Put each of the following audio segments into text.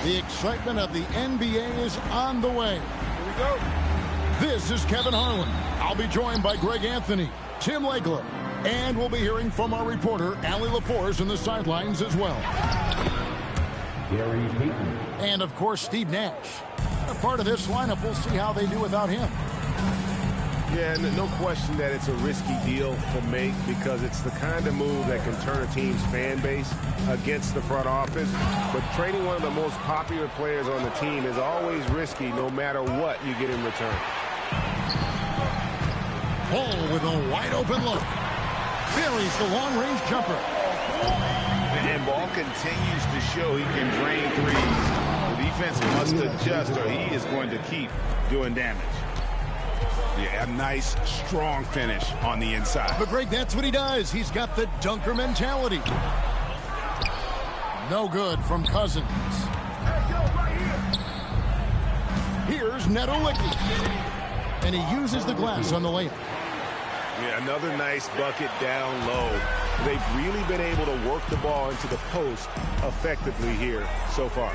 The excitement of the NBA is on the way. Here we go. This is Kevin Harlan. I'll be joined by Greg Anthony, Tim Legler, and we'll be hearing from our reporter, Allie LaForce, in the sidelines as well. Gary Payton. And, of course, Steve Nash. A part of this lineup, we'll see how they do without him. Yeah, no question that it's a risky deal to make because it's the kind of move that can turn a team's fan base against the front office. But trading one of the most popular players on the team is always risky no matter what you get in return. Paul with a wide-open look. Buries the long-range jumper. And Ball continues to show he can drain threes. The defense must adjust or he is going to keep doing damage. Yeah, a nice, strong finish on the inside. But, Greg, that's what he does. He's got the dunker mentality. No good from Cousins. Here's Neto Licky. And he uses the glass on the layup. Yeah, another nice bucket down low. They've really been able to work the ball into the post effectively here so far.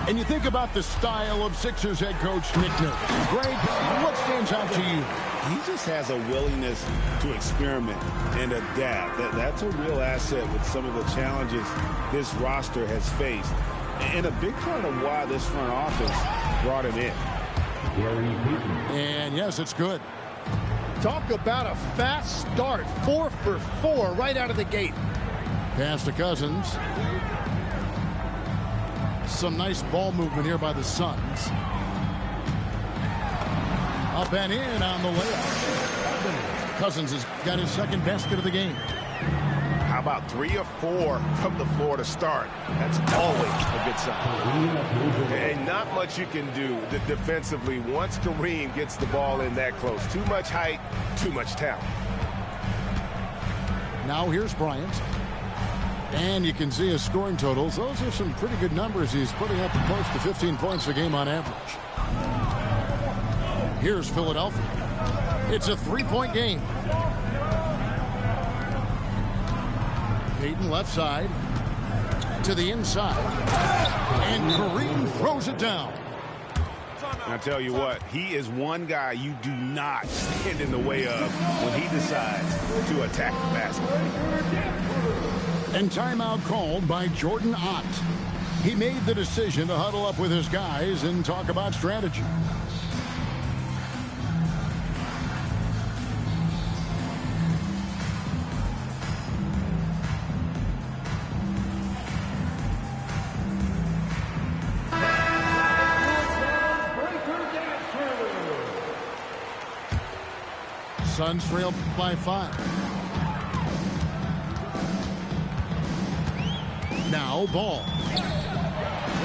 And you think about the style of Sixers head coach Nick Nurse. Greg, what stands out to you? He just has a willingness to experiment and adapt. That's a real asset with some of the challenges this roster has faced. And a big part of why this front office brought him in. Gary Payton. And, yes, it's good. Talk about a fast start. 4 for 4 right out of the gate. Pass to Cousins. Some nice ball movement here by the Suns. Up and in on the layup. Cousins has got his second basket of the game. How about 3 or 4 from the floor to start? That's always a good sign. And not much you can do defensively once Kareem gets the ball in that close. Too much height, too much talent. Now here's Bryant. And you can see his scoring totals. Those are some pretty good numbers. He's putting up close to 15 points a game on average. Here's Philadelphia. It's a 3-point game. Payton left side to the inside. And Kareem throws it down. And I tell you what, he is one guy you do not stand in the way of when he decides to attack the basket. And timeout called by Jordan Ott. He made the decision to huddle up with his guys and talk about strategy. Suns trail by 5. Now Ball.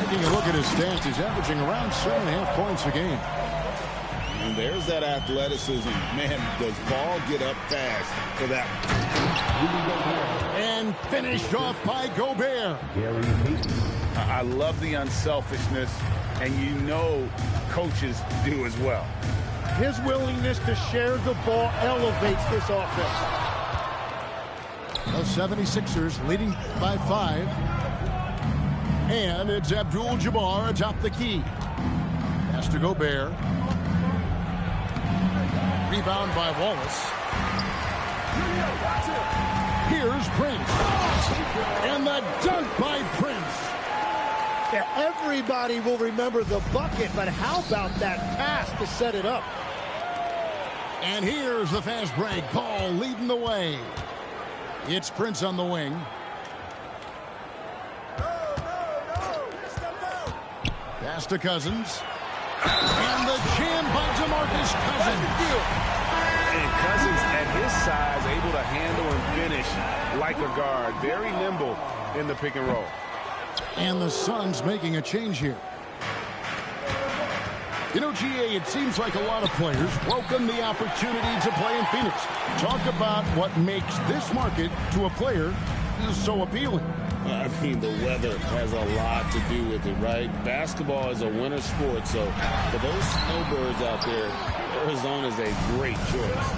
Taking a look at his stats, he's averaging around 7.5 points a game. And there's that athleticism. Man, does Ball get up fast for that. And finished off by Gobert. Gary Payton. I love the unselfishness, and you know coaches do as well. His willingness to share the ball elevates this offense. The 76ers leading by 5. And it's Abdul-Jabbar atop the key. Pass to Gobert. Rebound by Wallace. Here's Prince. And the dunk by Prince. Yeah, everybody will remember the bucket, but how about that pass to set it up? And here's the fast break. Ball leading the way. It's Prince on the wing. Pass to Cousins. And the jam by DeMarcus Cousins. And Cousins, at his size, able to handle and finish like a guard. Very nimble in the pick and roll. And the Suns making a change here. You know, GA, it seems like a lot of players welcome the opportunity to play in Phoenix. Talk about what makes this market to a player so appealing. I mean, the weather has a lot to do with it, right? Basketball is a winter sport, so for those snowbirds out there, Arizona is a great choice.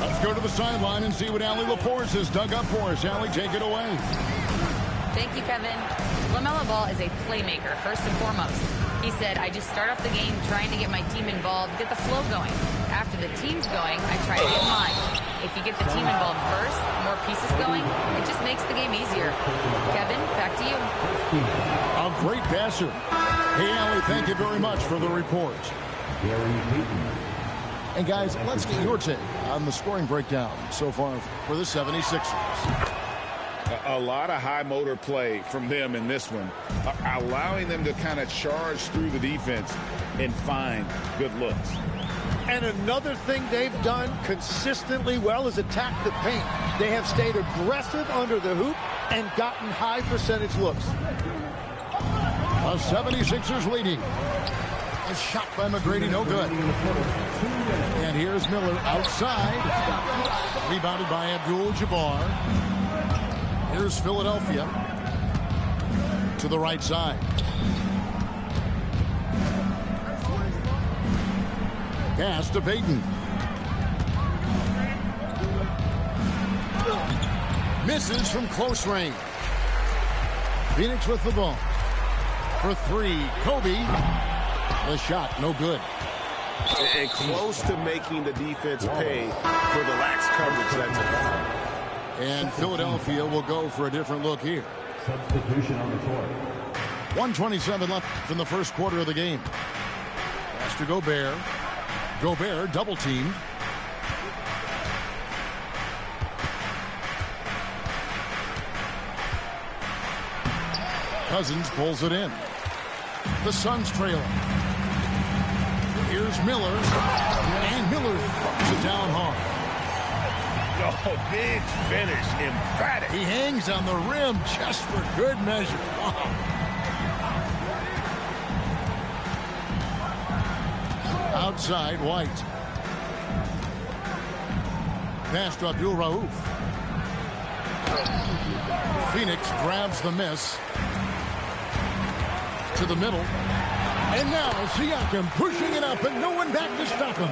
Let's go to the sideline and see what Allie LaForce has dug up for us. Allie, take it away. Thank you, Kevin. LaMelo Ball is a playmaker, first and foremost. He said, I just start off the game trying to get my team involved, get the flow going. After the team's going, I try to get mine. If you get the team involved first, more pieces going, it just makes the game easier. Kevin, back to you. A great passer. Hey, Allie, thank you very much for the report. And guys, let's get your take on the scoring breakdown so far for the 76ers. A lot of high motor play from them in this one, allowing them to kind of charge through the defense and find good looks. And another thing they've done consistently well is attack the paint. They have stayed aggressive under the hoop and gotten high percentage looks. The 76ers leading. A shot by McGrady, no good. And here's Miller outside. Rebounded by Abdul-Jabbar. Here's Philadelphia to the right side. Pass to Payton. Misses from close range. Phoenix with the ball. For three, Kobe. The shot, no good. And close to making the defense pay for the lax coverage that's involved. And Philadelphia will go for a different look here. Substitution on the court. 1:27 left from the first quarter of the game. Pass to Gobert. Gobert double team. Cousins pulls it in. The Suns trailing. Here's Miller. And Miller throws it down hard. Oh, big finish, emphatic. He hangs on the rim just for good measure. Outside, White. Pass to Abdul Rauf. Phoenix grabs the miss. To the middle. And now Siakam pushing it up and no one back to stop him.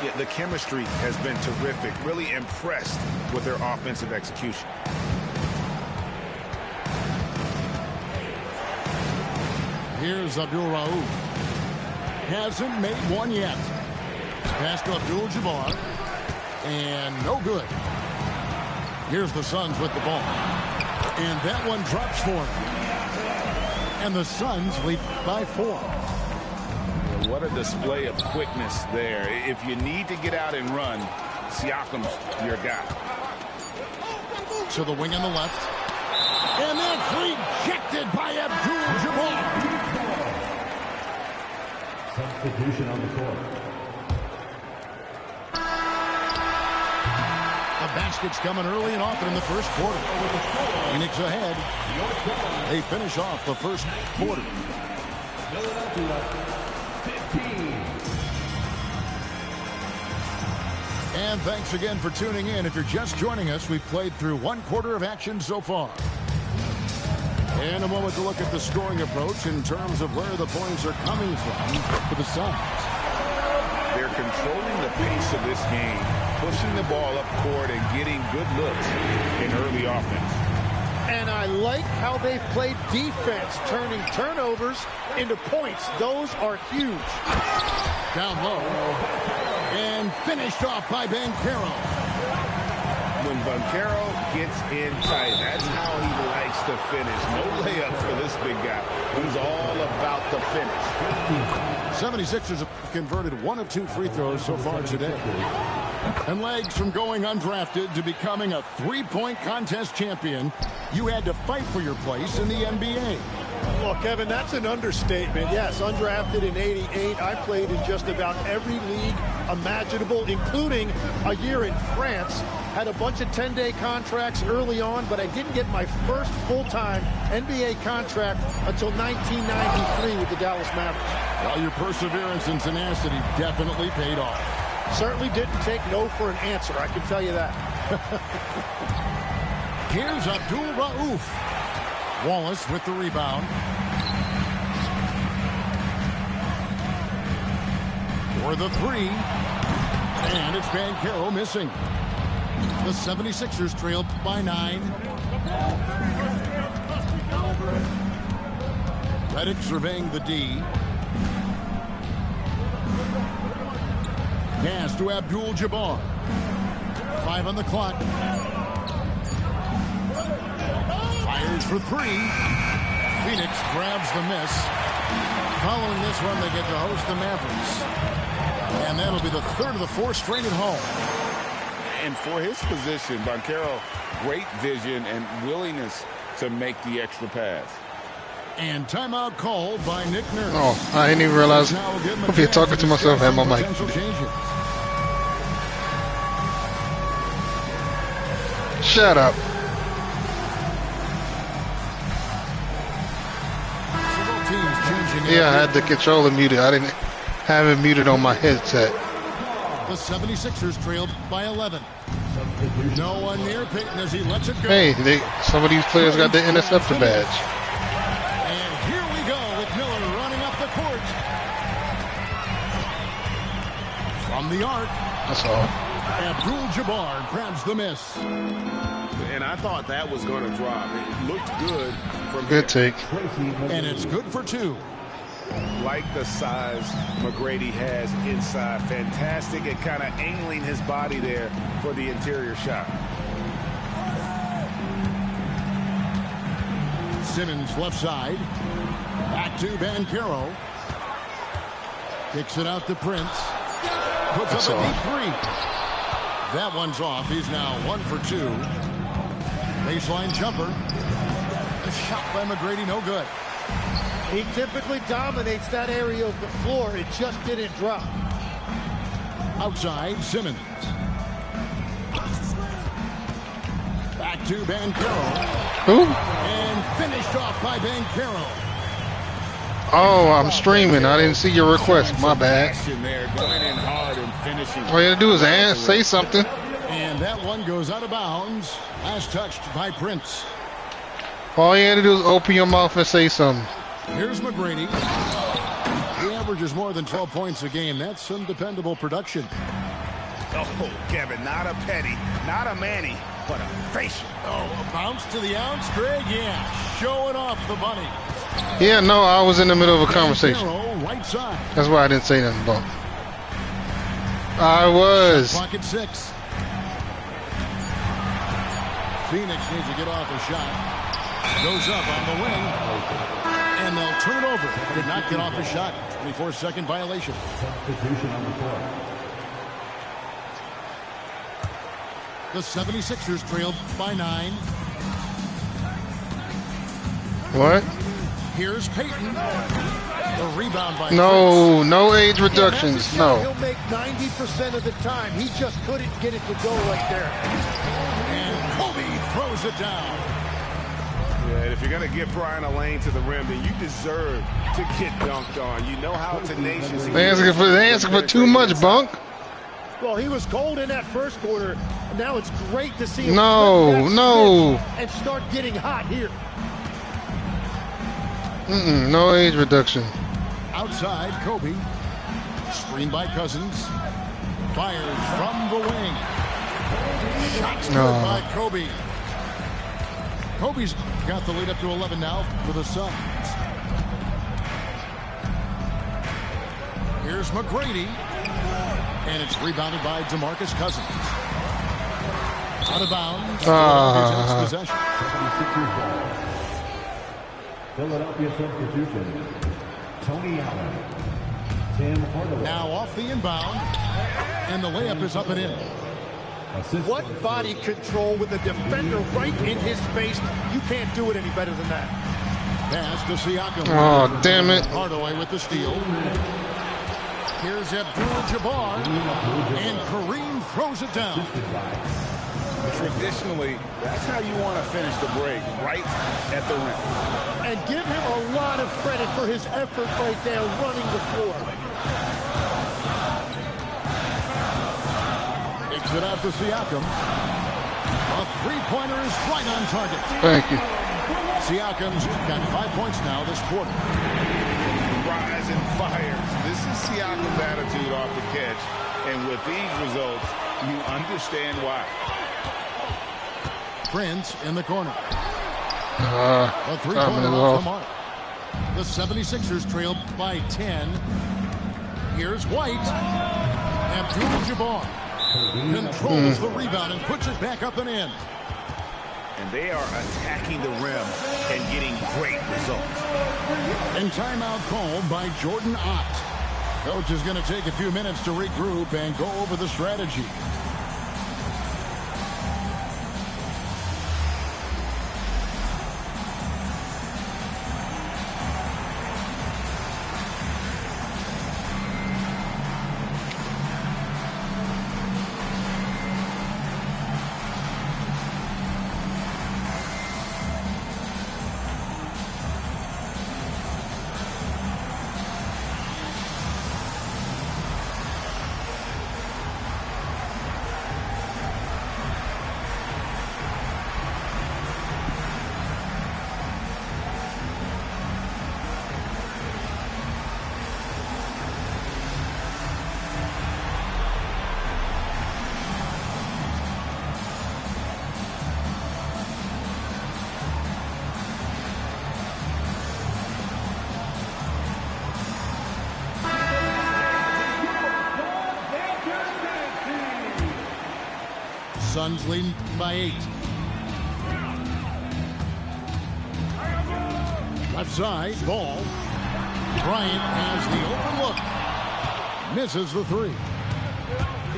Yeah, the chemistry has been terrific. Really impressed with their offensive execution. Here's Abdul Rauf. Hasn't made one yet. Pass to Abdul-Jabbar. And no good. Here's the Suns with the ball. And that one drops for him. And the Suns lead by 4. What a display of quickness there. If you need to get out and run, Siakam's your guy. To the wing on the left. And that's rejected by Abdul-Jabbar. Substitution on the court. The basket's coming early and often in the first quarter. Phoenix ahead. They finish off the first quarter. And thanks again for tuning in. If you're just joining us, we've played through one quarter of action so far. And a moment to look at the scoring approach in terms of where the points are coming from for the Suns. They're controlling the pace of this game, pushing the ball up court and getting good looks in early offense. And I like how they've played defense, turning turnovers into points. Those are huge. Down low. And finished off by Banchero. When Banchero gets in tight, that's how he likes to finish. No layups for this big guy. He's all about the finish. 76ers have converted 1 of 2 free throws so far today. And legs from going undrafted to becoming a three-point contest champion, you had to fight for your place in the NBA. Well, Kevin, that's an understatement. Yes, undrafted in '88. I played in just about every league imaginable, including a year in France. Had a bunch of 10-day contracts early on, but I didn't get my first full-time NBA contract until 1993 with the Dallas Mavericks. Well, your perseverance and tenacity definitely paid off. Certainly didn't take no for an answer, I can tell you that. Here's Abdul Rauf. Wallace with the rebound. For the three. And it's Banchero missing. The 76ers trail by 9. Redick surveying the D. Pass to Abdul-Jabbar. 5 on the clock. Fires for 3. Phoenix grabs the miss. Following this one, they get to host the Mavericks. And that'll be the third of the 4th straight at home. And for his position, Banchero, great vision and willingness to make the extra pass. And timeout called by Nick Nurse. Oh, I didn't even realize. I'll be talking to myself and my mic. Shut up. Yeah, I had the controller muted. I didn't have it muted on my headset. The 76ers trailed by 11. No one near Payton as he lets it go. Hey, some of these players got the interceptor badge. And here we go with Miller running up the court. From the arc. That's all. Abdul-Jabbar grabs the miss. And I thought that was going to drop. It looked good. Good take. And it's good for 2. Like the size McGrady has inside. Fantastic at kind of angling his body there for the interior shot. Simmons left side. Back to Banchero. Kicks it out to Prince. Puts up a deep 3. That one's off. He's now 1 for 2. Baseline jumper. A shot by McGrady, no good. He typically dominates that area of the floor. It just didn't drop. Outside, Simmons. Back to Banchero. Who? And finished off by Banchero. Oh, I'm streaming. I didn't see your request. My bad. All you gotta do is say something. And that one goes out of bounds. As touched by Prince. All you had to do is open your mouth and say something. Here's McGrady. He averages more than 12 points a game. That's some dependable production. Oh, Kevin, not a Petty, not a Manny, but a facial. Oh, a bounce to the ounce, Greg? Yeah, showing off the bunny. Yeah, no, I was in the middle of a conversation. Right side. That's why I didn't say nothing about it. I was. Shot clock at 6. Phoenix needs to get off a shot. Goes up on the wing. And they'll turn it over. Did not get off a shot. 24-second violation. Substitution on the court. The 76ers trailed by 9. What? Here's Payton. The rebound by no age reductions. No. He'll make 90% of the time. He just couldn't get it to go right there. And Kobe throws it down. Yeah, and if you're going to give Brian a lane to the rim, then you deserve to get dunked on. You know how tenacious he is. They asking for too much, Bunk. Well, he was cold in that first quarter. Now it's great to see him No. and start getting hot here. No age reduction. Outside, Kobe. Screened by Cousins. Fires from the wing. Shots good by Kobe. Kobe's got the lead up to 11 now for the Suns. Here's McGrady. And it's rebounded by DeMarcus Cousins. Out of bounds. Possession. Philadelphia substitution. Tony Allen. Tim Hardaway. Now off the inbound. And the layup is up and in. What body control with a defender right in his face. You can't do it any better than that. Pass to Siakam. Oh, damn it. Hardaway with the steal. Here's Abdul-Jabbar. And Kareem throws it down. Traditionally, that's how you want to finish the break, right at the rim. And give him a lot of credit for his effort right there running the floor. Takes it out to Siakam. A three-pointer is right on target. Thank you. Siakam's got 5 points now this quarter. Rise and fires. This is Siakam's attitude off the catch. And with these results, you understand why. Prince in the corner. A three-pointer off the mark. The 76ers trail by 10. Here's White. Abdul-Jabbar controls the rebound and puts it back up and in. And they are attacking the rim and getting great results. And timeout called by Jordan Ott. Coach is going to take a few minutes to regroup and go over the strategy. Suns leading by 8. Left side, Ball. Bryant has the open look. Misses the three.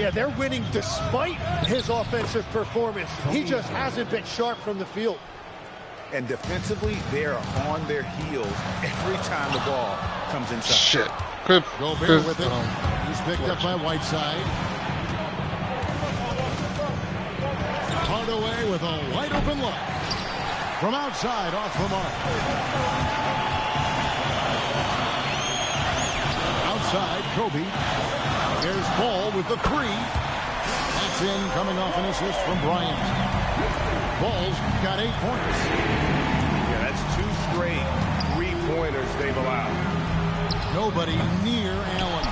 Yeah, they're winning despite his offensive performance. He just hasn't been sharp from the field. And defensively, they are on their heels every time the ball comes inside. Shit. Good. Gobert with it. He's picked up by Whiteside. Hardaway with a wide open look. From outside, off the mark. Outside, Kobe. There's Ball with the three. That's in, coming off an assist from Bryant. Ball's got 8 points. Yeah, that's 2 straight three-pointers they've allowed. Nobody near Allen.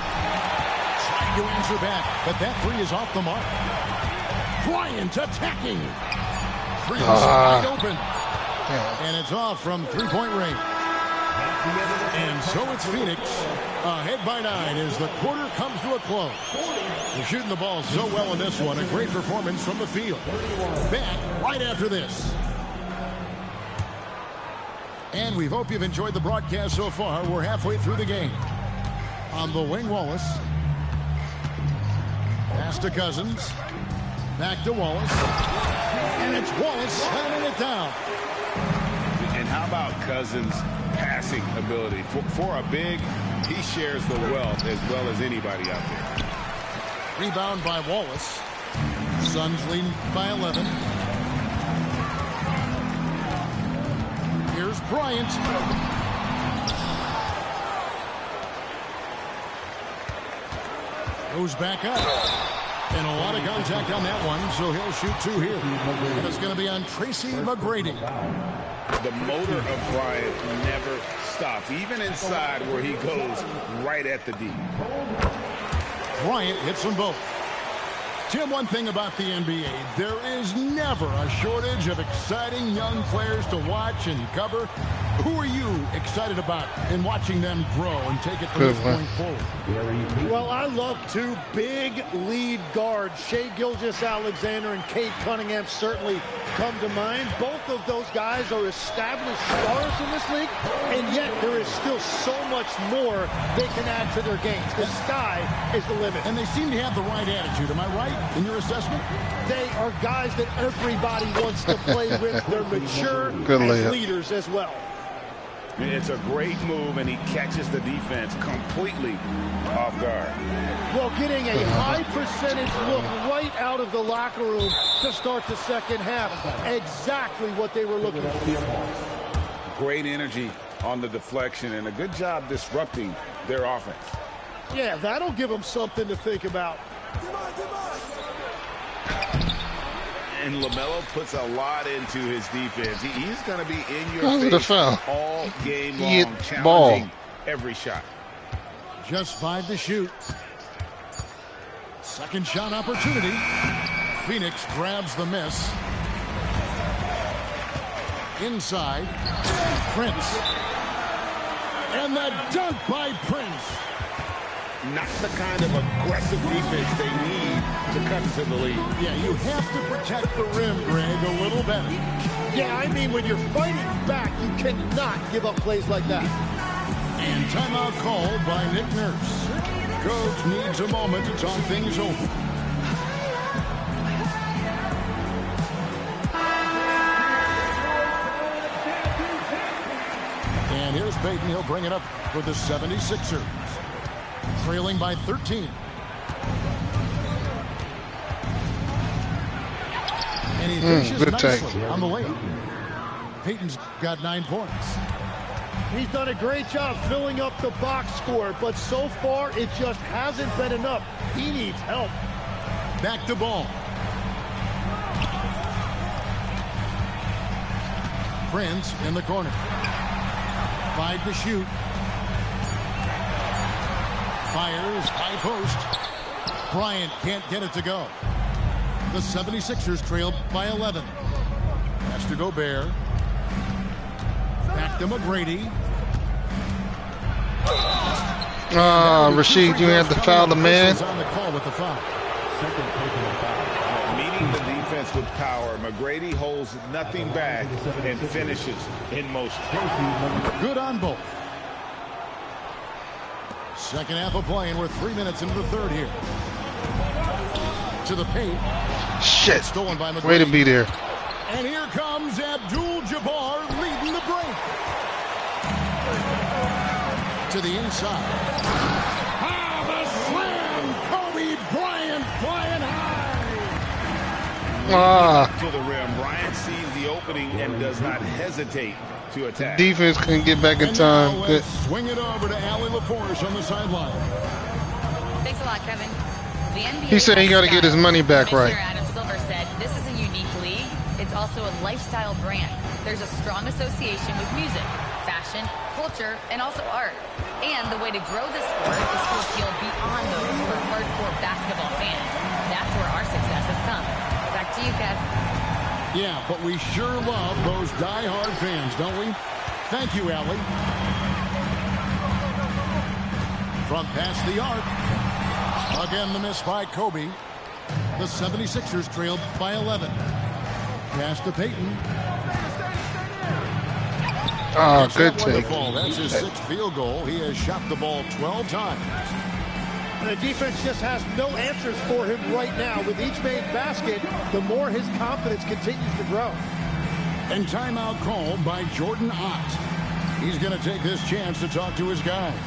Trying to answer back, but that three is off the mark. Bryant attacking. Three is wide open. And it's off from three-point range. And so it's Phoenix ahead by 9 as the quarter comes to a close. They're shooting the ball so well in this one. A great performance from the field. Back right after this. And we hope you've enjoyed the broadcast so far. We're halfway through the game. On the wing, Wallace. Pass to Cousins. Back to Wallace. And it's Wallace slamming it down. And how about Cousins' passing ability? For a big, he shares the wealth as well as anybody out there. Rebound by Wallace. Suns leading by 11. Here's Bryant. Goes back up. And a lot of contact on that one, so he'll shoot 2 here. And it's going to be on Tracy McGrady. The motor of Bryant never stops, even inside where he goes right at the D. Bryant hits them both. Tim, one thing about the NBA, there is never a shortage of exciting young players to watch and cover. Who are you excited about in watching them grow and take it from this point forward? Well, I love 2 big lead guards. Shai Gilgeous-Alexander and Cade Cunningham certainly come to mind. Both of those guys are established stars in this league, and yet there is still so much more they can add to their games. The sky is the limit. And they seem to have the right attitude. Am I right in your assessment? They are guys that everybody wants to play with. They're mature as leaders as well. It's a great move, and he catches the defense completely off guard. Well, getting a high percentage look right out of the locker room to start the second half. Exactly what they were looking for. Great energy on the deflection, and a good job disrupting their offense. Yeah, that'll give them something to think about. And LaMelo puts a lot into his defense. He's going to be in your face all game long, challenging every shot. Just 5 to shoot. Second shot opportunity. Phoenix grabs the miss. Inside, Prince. And the dunk by Prince. Not the kind of aggressive defense they need to cut into the lead. Yeah, you have to protect the rim, Greg, a little better. Yeah, I mean, when you're fighting back, you cannot give up plays like that. And timeout called by Nick Nurse. Coach needs a moment to talk things over. And here's Payton. He'll bring it up for the 76ers. Trailing by 13. And he finishes nicely on the layup. Payton's got 9 points. He's done a great job filling up the box score, but so far it just hasn't been enough. He needs help. Back to ball. Prince in the corner. 5 to shoot. Fires, high post. Bryant can't get it to go. The 76ers trail by 11. Has to Gobert. Back to McGrady. Rasheed, you had to foul the man. On the call with the foul. Meeting the defense with power, McGrady holds nothing back and finishes in motion. Good on both. Second half of play, and we're 3 minutes into the third here. To the paint. Shit. Stolen by McGrady. Way to be there. And here comes Abdul-Jabbar leading the break. To the inside. The slam! Kobe Bryant flying high. To the rim. Bryant sees the opening and does not hesitate to attack. Defense couldn't get back in time. Good. Swing it over to Allie LaForce on the sideline. Thanks a lot, Kevin. The NBA He said he got to get his money back right. Commissioner Adam Silver said this is a unique league. It's also a lifestyle brand. There's a strong association with music, fashion, culture, and also art. And the way to grow this sport is to appeal beyond those for hardcore basketball fans. That's where our success has come. Back to you, Kev. Yeah, but we sure love those die-hard fans, don't we? Thank you, Allie. From past the arc. Again, the miss by Kobe. The 76ers trailed by 11. Pass to Payton. Oh, good take. That's his 6th field goal. He has shot the ball 12 times. The defense just has no answers for him right now. With each made basket, the more his confidence continues to grow. And timeout called by Jordan Ott. He's going to take this chance to talk to his guys.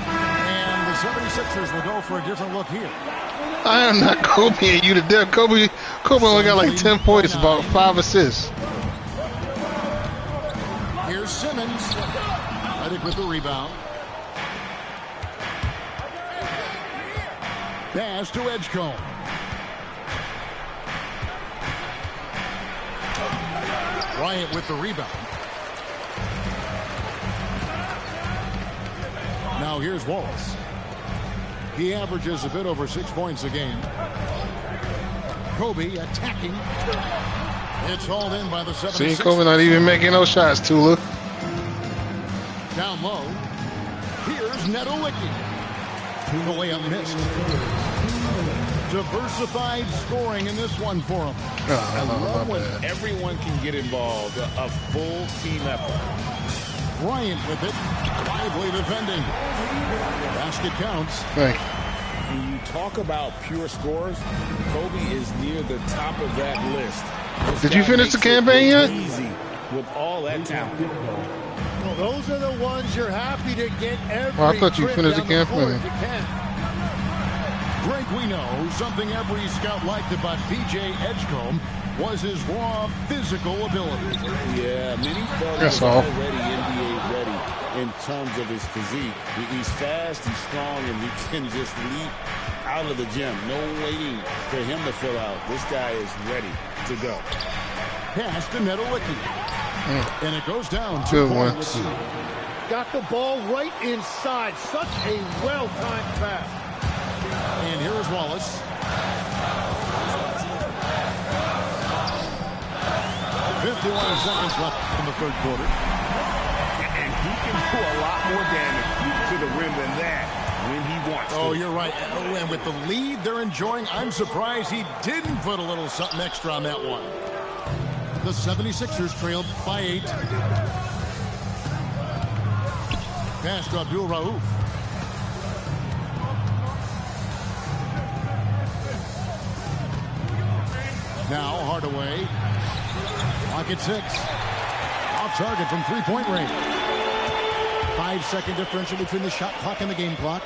And the 76ers will go for a different look here. I am not Kobe and you to death. Kobe only got like 10 points, about 5 assists. Here's Simmons. Redick with the rebound. Pass to Edgecombe. Bryant with the rebound. Now here's Wallace. He averages a bit over 6 points a game. Kobe attacking. It's hauled in by the 76ers. See, Kobe not even making no shots, Tula. Down low. Here's Nedolicki. The layup missed. Diversified scoring in this one for him. I love when everyone can get involved. A full team effort. Bryant with it. Lively defending. Basket counts. Thank you. When you talk about pure scores, Kobe is near the top of that list. Did you finish the campaign yet? Easy with all that talent. Well, those are the ones you're happy to get every Well, I thought you trip finished the down court campaign. if you can. Greg, we know something every scout liked about B.J. Edgecombe was his raw physical ability. Yeah, many felt he That's was all. already NBA ready in terms of his physique. He's fast, he's strong, and he can just leap out of the gym. No waiting for him to fill out. This guy is ready to go. Pass to Nedolicki. And it goes down to Good one. points. Got the ball right inside. Such a well-timed pass. And here is Wallace. 51 seconds left in the third quarter. And he can do a lot more damage to the rim than that when he wants to. Oh, you're right. Oh, and with the lead they're enjoying, I'm surprised he didn't put a little something extra on that one. The 76ers trailed by 8. Pass to Abdul Rauf. Now Hardaway. Clock at 6. Off target from three-point range. 5-second differential between the shot clock and the game clock.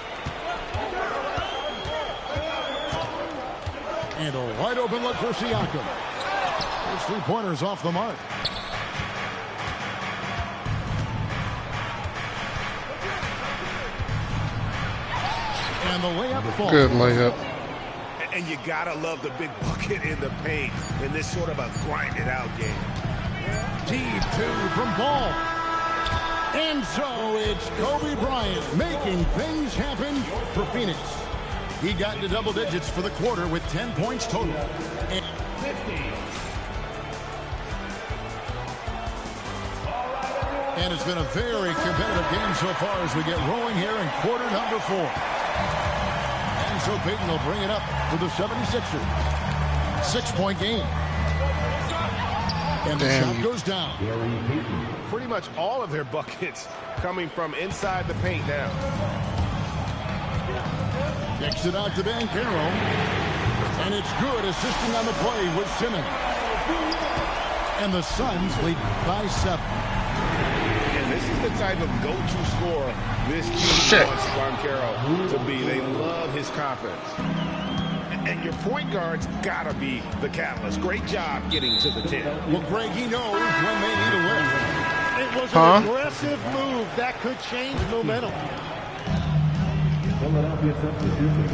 And a wide open look for Siakam. Those three-pointers off the mark. And the layup falls. Good layup. And you gotta love the big bucket in the paint in this sort of a grinded-out game. Deep two from Ball. And so it's Kobe Bryant making things happen for Phoenix. He got into double digits for the quarter with 10 points total. And it's been a very competitive game so far as we get rolling here in quarter number 4. And so Payton will bring it up to the 76ers. 6-point game. And the shot goes down. Pretty much all of their buckets coming from inside the paint now. Kicks it out to Banchero. And it's good, assisting on the play with Simmons. And the Suns lead by 7. And this is the type of go-to scorer this team wants Banchero to be. They love his confidence. And your point guard's got to be the catalyst. Great job getting to the 10. Well, Greg, he knows when they need a win. It was an aggressive move that could change momentum. Philadelphia substitution.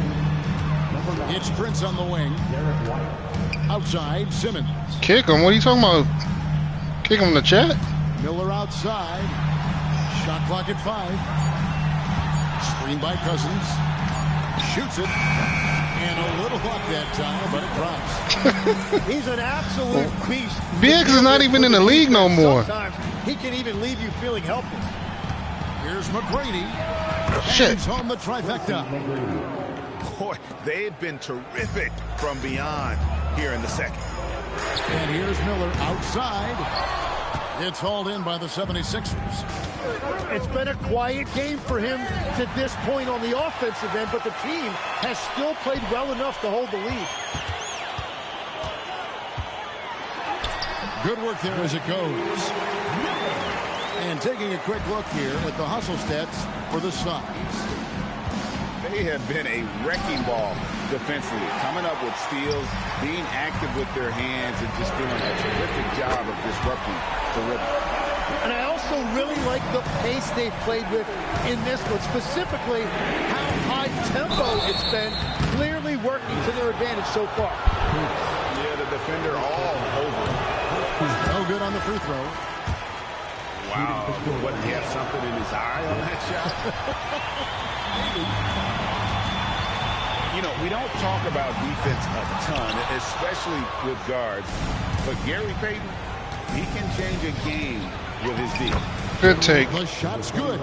It's Prince on the wing. Outside, Simmons. Kick him. What are you talking about? Kick him in the chat? Miller outside. Shot clock at 5. Screen by Cousins. Shoots it. And a little luck that time, but it drops. He's an absolute beast. BX is not even in the league no more. Sometimes he can even leave you feeling helpless. Here's McGrady. Shit. Hands home the trifecta. Boy, they've been terrific from beyond here in the second. And here's Miller outside. It's hauled in by the 76ers. It's been a quiet game for him to this point on the offensive end, but the team has still played well enough to hold the lead. Good work there as it goes. And taking a quick look here at the hustle stats for the Suns. They have been a wrecking ball defensively, coming up with steals, being active with their hands, and just doing a terrific job of disrupting the rhythm. And I also really like the pace they've played with in this one, specifically how high tempo it's been, clearly working to their advantage so far. Yeah, the defender all over. No good on the free throw. Wow. What, he have something in his eye on that shot? You know, we don't talk about defense a ton, especially with guards. But Gary Payton, he can change a game with his D. Good take. The shot's good.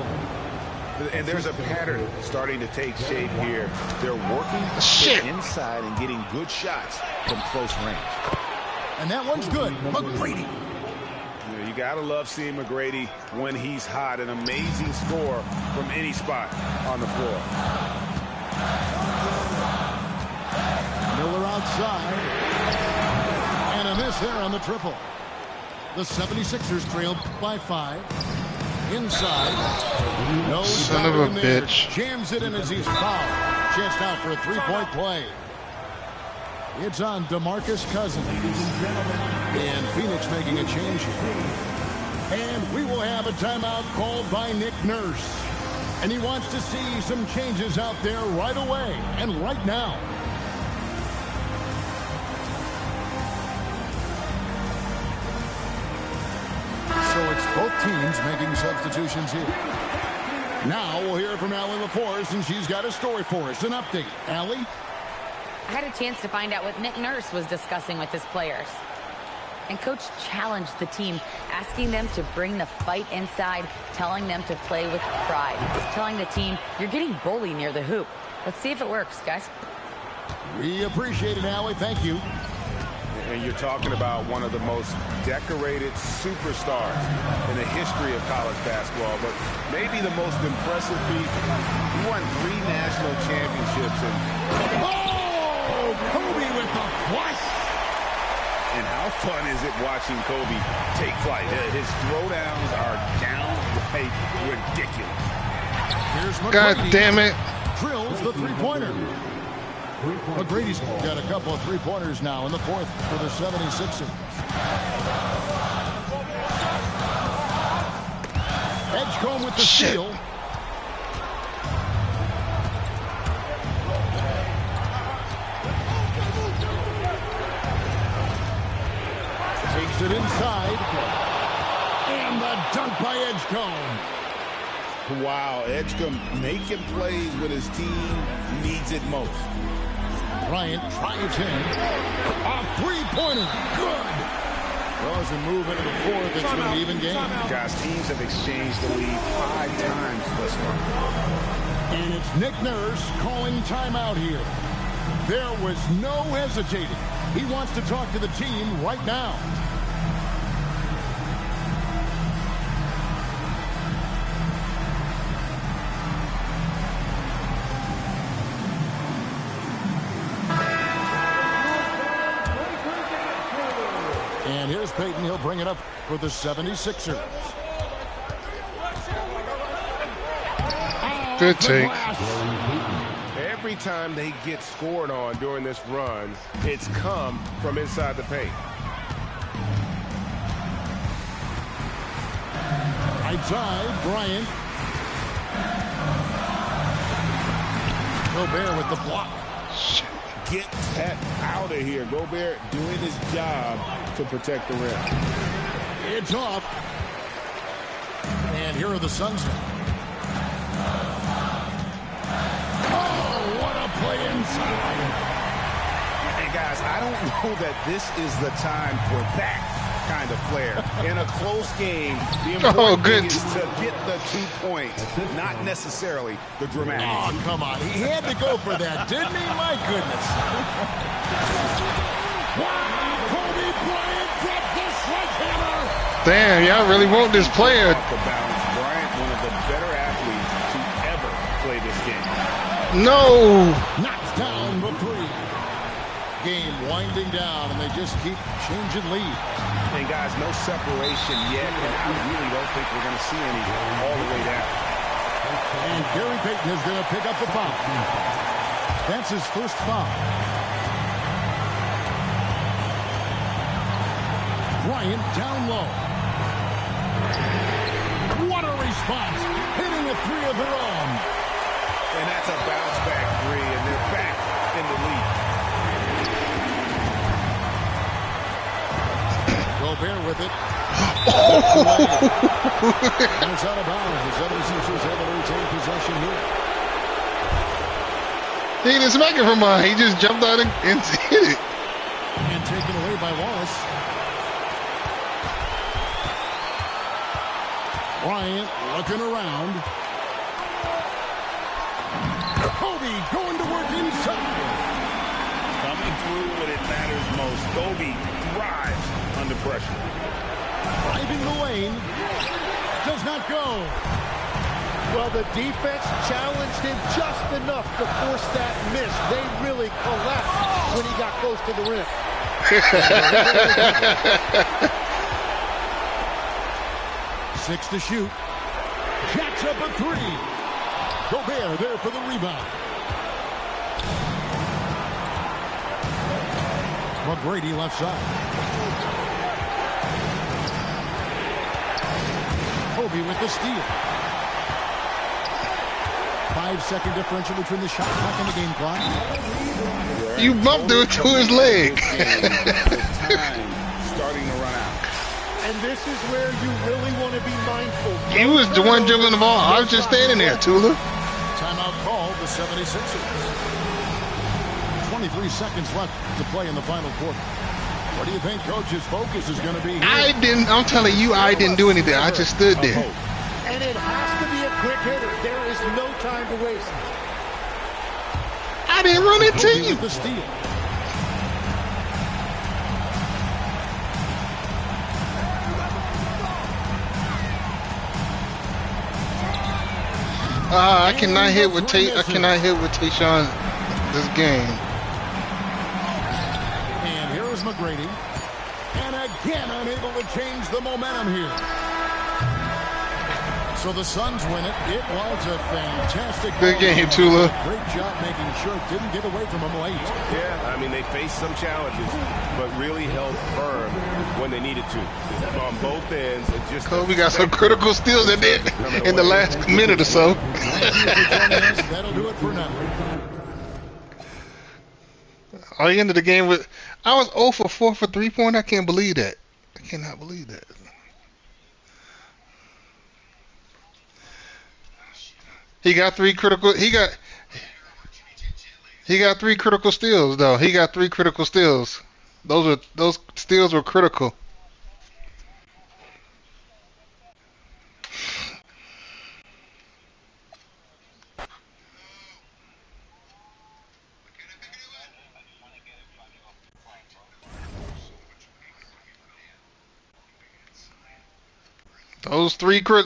And there's a pattern starting to take shape here. They're working inside and getting good shots from close range. And that one's good. McGrady. You gotta love seeing McGrady when he's hot. An amazing score from any spot on the floor. Miller outside. And a miss there on the triple. The 76ers trailed by 5. Inside. No Son of a there. bitch. Jams it in as he's fouled. Chance out for a 3-point play. It's on DeMarcus Cousins. And Phoenix making a change here. And we will have a timeout called by Nick Nurse. And he wants to see some changes out there right away and right now. So it's both teams making substitutions here. Now we'll hear from Allie LaForce, and she's got a story for us. An update. Allie? I had a chance to find out what Nick Nurse was discussing with his players. And Coach challenged the team, asking them to bring the fight inside, telling them to play with pride, telling the team, you're getting bullied near the hoop. Let's see if it works, guys. We appreciate it, Allie. Thank you. And you're talking about one of the most decorated superstars in the history of college basketball, but maybe the most impressive feat. He won 3 national championships. Oh, Kobe with the flush. And how fun is it watching Kobe take flight? His throwdowns are downright ridiculous. Here's God McGrady. damn it. Drills the three-pointer. McGrady's got a couple of three-pointers now in the fourth for the 76ers. Edgecombe with the steal. Takes it inside. And the dunk by Edgecombe. Wow, Edgecombe making plays when his team needs it most. Bryant drives in. A three-pointer. Good. Well, as we move into the fourth, it's an even game. Guys, teams have exchanged the lead 5 times thus far. And it's Nick Nurse calling timeout here. There was no hesitating. He wants to talk to the team right now. And here's Payton. He'll bring it up for the 76ers. Good take. Every time they get scored on during this run, it's come from inside the paint. Right side, Bryant. Gobert with the block. Get that out of here. Gobert doing his job to protect the rim. It's off. And here are the Suns now. Oh, what a play inside. And guys, I don't know that this is the time for that kind of flair. In a close game, the important thing is to get the 2 points, not necessarily the dramatic. Oh, come on. He had to go for that, didn't he? My goodness. Wow, Kobe Bryant drops the sledgehammer. Damn, y'all really want this player. Off the bounce, Bryant, one of the better athletes to ever play this game. No. Knocks down the three. Game winding down, and they just keep changing lead. And guys, no separation yet, and I really don't think we're going to see any all the way down. And Gary Payton is going to pick up the foul. That's his first foul. Bryant down low. What a response. Hitting a three of their own. And that's a bounce back three, and they're back in the lead. Gobert with it. And it's out of bounds. The 76ers able to retain possession here. He didn't smack it from mine. He just jumped out and hit it. And taken away by Wallace. Bryant looking around. Kobe going to work inside. Coming through when it matters most. Kobe thrives under pressure. Driving the lane. Does not go. Well, the defense challenged him just enough to force that miss. They really collapsed when he got close to the rim. 6 to shoot. Jacks up a three. Gobert there for the rebound. McGrady left side. Kobe with the steal. 5-second differential between the shot clock and the game clock. You bumped it to his leg. Time starting to run out. And this is where you really want to be mindful. He was the one dribbling the ball. I was just standing there, Tula. Timeout called the 76ers. 23 seconds left to play in the final quarter. What do you think Coach's focus is going to be here? I'm telling you, I didn't do anything. I just stood there. And it has to be a quick hitter. There is no time to waste. I didn't run into Kobe you. with the steal. I cannot hit with Tayshaun this game. And here is McGrady. And again, unable to change the momentum here. So the Suns win it. It was a fantastic Good game, Tula. Great job making sure it didn't get away from them late. Yeah, I mean, they faced some challenges, but really held firm when they needed to. On both ends, it just... Kobe got some critical steals in there in the last minute or so. That'll do it for now. I ended the game with... I was 0 for 4 for 3-point. I can't believe that. I cannot believe that. He got 3 critical... He got 3 critical steals, though. He got 3 critical steals. Those steals were critical. Those 3 critical...